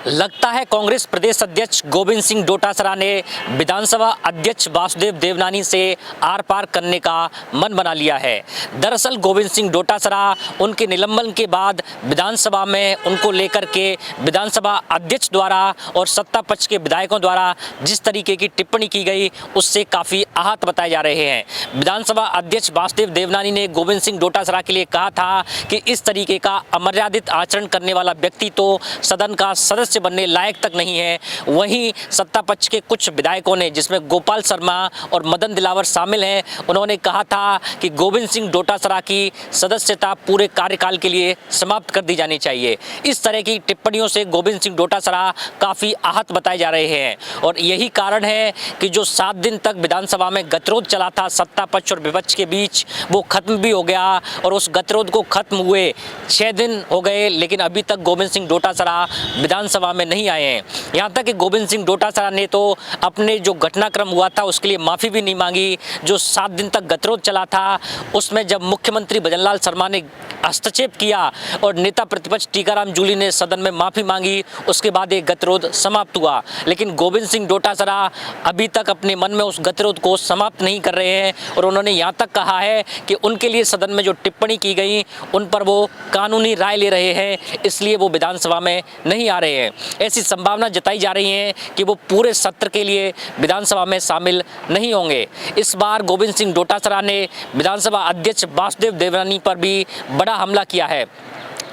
लगता है कांग्रेस प्रदेश अध्यक्ष गोविंद सिंह डोटासरा ने विधानसभा अध्यक्ष वासुदेव देवनानी से आर पार करने का मन बना लिया है। दरअसल गोविंद सिंह डोटासरा उनके निलंबन के बाद विधानसभा में उनको लेकर के विधानसभा अध्यक्ष द्वारा और सत्ता पक्ष के विधायकों द्वारा जिस तरीके की टिप्पणी की गई उससे काफ़ी आहत बताए जा रहे हैं। विधानसभा अध्यक्ष वासुदेव देवनानी ने गोविंद सिंह डोटासरा के लिए कहा था कि इस तरीके का अमर्यादित आचरण करने वाला व्यक्ति तो सदन का सदस्य बनने लायक तक नहीं है। वहीं सत्ता पक्ष के कुछ विधायकों ने, जिसमें गोपाल शर्मा और मदन दिलावर शामिल हैं, उन्होंने कहा था कि गोविंद सिंह डोटासरा की सदस्यता पूरे कार्यकाल के लिए समाप्त कर दी जानी चाहिए। इस तरह की टिप्पणियों से गोविंद सिंह डोटासरा काफ़ी आहत बताए जा रहे हैं और यही कारण है कि जो 7 दिन तक विधानसभा में गतिरोध चला था सत्ता पक्ष और विपक्ष के बीच, वो खत्म भी हो गया और उस गतिरोध को खत्म हुए 6 दिन हो गए, लेकिन अभी तक गोविंद सिंह डोटासरा विधानसभा में नहीं आए हैं। यहाँ तक कि गोविंद सिंह डोटासरा ने तो अपने जो घटनाक्रम हुआ था उसके लिए माफ़ी भी नहीं मांगी। जो 7 दिन तक गतिरोध चला था उसमें जब मुख्यमंत्री भजनलाल शर्मा ने हस्तक्षेप किया और नेता प्रतिपक्ष टीकाराम जूली ने सदन में माफ़ी मांगी, उसके बाद ये गतिरोध समाप्त हुआ। लेकिन गोविंद सिंह डोटासरा अभी तक अपने मन में उस गतिरोध को समाप्त नहीं कर रहे हैं और उन्होंने यहाँ तक कहा है कि उनके लिए सदन में जो टिप्पणी की गई उन पर वो कानूनी राय ले रहे हैं, इसलिए वो विधानसभा में नहीं आ रहे हैं। ऐसी संभावना जताई जा रही है कि वो पूरे सत्र के लिए विधानसभा में शामिल नहीं होंगे। इस बार गोविंद सिंह डोटासरा ने विधानसभा अध्यक्ष वासुदेव देवनानी पर भी बड़ा हमला किया है।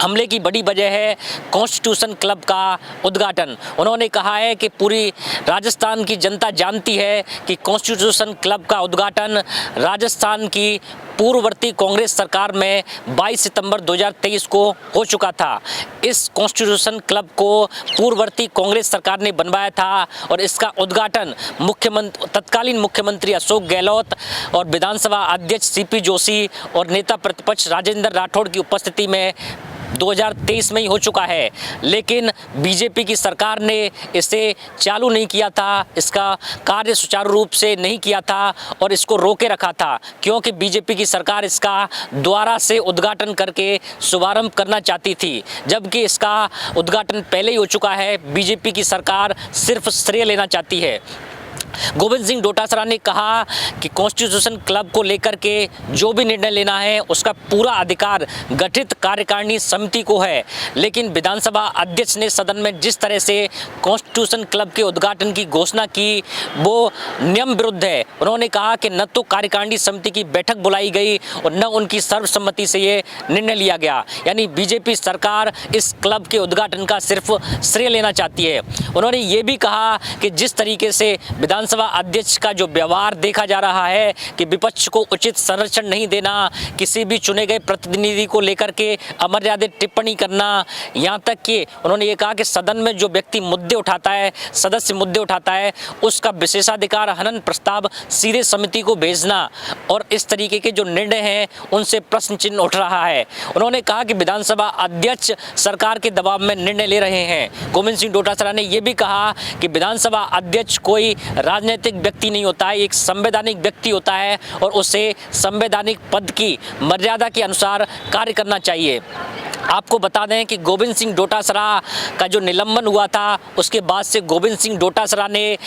हमले की बड़ी वजह है कॉन्स्टिट्यूशन क्लब का उद्घाटन। उन्होंने कहा है कि पूरी राजस्थान की जनता जानती है कि कॉन्स्टिट्यूशन क्लब का उद्घाटन राजस्थान की पूर्ववर्ती कांग्रेस सरकार में 22 सितंबर 2023 को हो चुका था। इस कॉन्स्टिट्यूशन क्लब को पूर्ववर्ती कांग्रेस सरकार ने बनवाया था और इसका उद्घाटन तत्कालीन मुख्यमंत्री अशोक गहलोत और विधानसभा अध्यक्ष सीपी जोशी और नेता प्रतिपक्ष राजेंद्र राठौड़ की उपस्थिति में 2023 में ही हो चुका है। लेकिन बीजेपी की सरकार ने इसे चालू नहीं किया था, इसका कार्य सुचारू रूप से नहीं किया था और इसको रोके रखा था, क्योंकि बीजेपी की सरकार इसका दोबारा से उद्घाटन करके शुभारंभ करना चाहती थी, जबकि इसका उद्घाटन पहले ही हो चुका है। बीजेपी की सरकार सिर्फ श्रेय लेना चाहती है। गोविंद सिंह डोटासरा ने कहा कि कॉन्स्टिट्यूशन क्लब को लेकर के जो भी निर्णय लेना है उसका पूरा अधिकार गठित कार्यकारिणी समिति को है, लेकिन विधानसभा अध्यक्ष ने सदन में जिस तरह से कॉन्स्टिट्यूशन क्लब के उद्घाटन की घोषणा की वो नियम विरुद्ध है। उन्होंने कहा कि न तो कार्यकारिणी समिति की बैठक बुलाई गई और न उनकी सर्वसम्मति से ये निर्णय लिया गया, यानी बीजेपी सरकार इस क्लब के उद्घाटन का सिर्फ श्रेय लेना चाहती है। उन्होंने ये भी कहा कि जिस तरीके से विधानसभा अध्यक्ष का जो व्यवहार देखा जा रहा है कि विपक्ष को उचित संरक्षण नहीं देना, किसी भी चुने गए प्रतिनिधि को लेकर के अमर्यादित टिप्पणी करना, यहाँ तक कि उन्होंने ये कहा कि सदन में जो व्यक्ति मुद्दे उठाता है, सदस्य मुद्दे उठाता है, उसका विशेषाधिकार हनन प्रस्ताव सीधे समिति को भेजना और इस तरीके के जो निर्णय हैं उनसे प्रश्न चिन्ह उठ रहा है। उन्होंने कहा कि विधानसभा अध्यक्ष सरकार के दबाव में निर्णय ले रहे हैं। गोविंद सिंह डोटासरा ने यह भी कहा कि विधानसभा अध्यक्ष कोई राजनीतिक व्यक्ति नहीं होता है, एक संवैधानिक व्यक्ति होता है और उसे संवैधानिक पद की मर्यादा के अनुसार कार्य करना चाहिए। आपको बता दें कि गोविंद सिंह डोटासरा का जो निलंबन हुआ था उसके बाद से गोविंद सिंह डोटासरा ने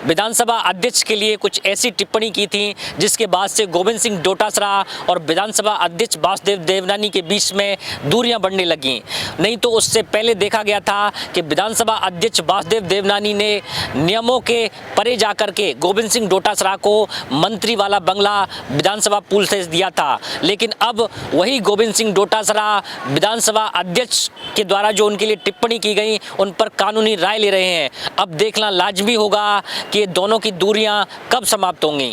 विधानसभा अध्यक्ष के लिए कुछ ऐसी टिप्पणी की थी जिसके बाद से गोविंद सिंह डोटासरा और विधानसभा अध्यक्ष वासुदेव देवनानी के बीच में दूरियां बढ़ने लगीं। नहीं तो उससे पहले देखा गया था कि विधानसभा अध्यक्ष वासुदेव देवनानी ने नियमों के परे जाकर के गोविंद सिंह डोटासरा को मंत्री वाला बंगला विधानसभा पूल से दिया था, लेकिन अब वही गोविंद सिंह डोटासरा विधानसभा अध्यक्ष के द्वारा जो उनके लिए टिप्पणी की गई उन पर कानूनी राय ले रहे हैं। अब देखना लाजमी होगा कि दोनों की दूरियां कब समाप्त होंगी।